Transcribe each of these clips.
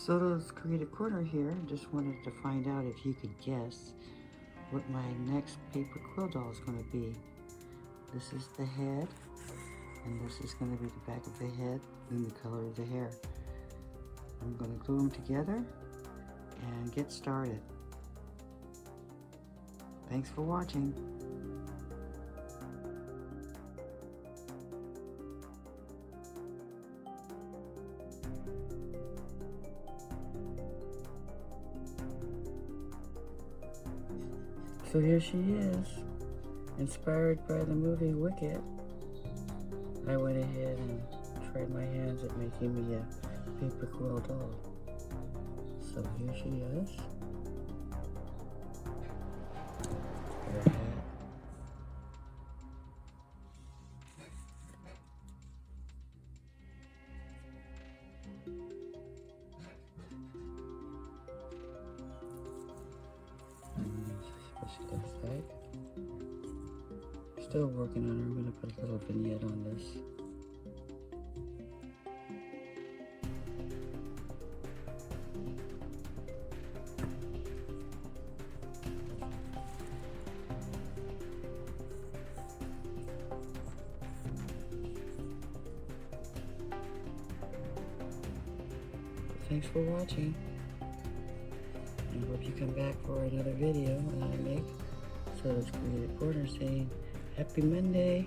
So let's create a corner here. Just wanted to find out if you could guess what my next paper quill doll is going to be. This is the head, and this is going to be the back of the head and the color of the hair. I'm going to glue them together and get started. Thanks for watching. So here she is, inspired by the movie Wicked. I went ahead and tried my hands at making me a paper quill doll. So here she is. Her hat. She looks like. Still working on her. I'm going to put a little vignette on this. Thanks for watching. I hope you come back for another video I make. So let's create a corner saying Happy Monday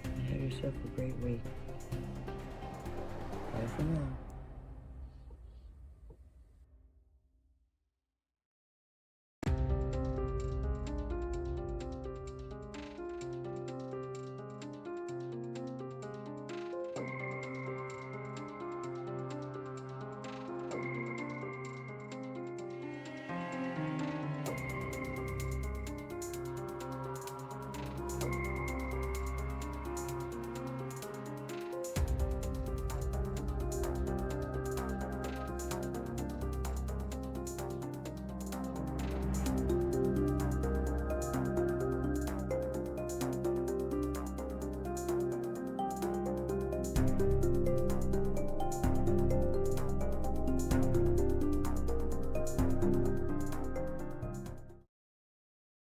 and have yourself a great week. Bye for now.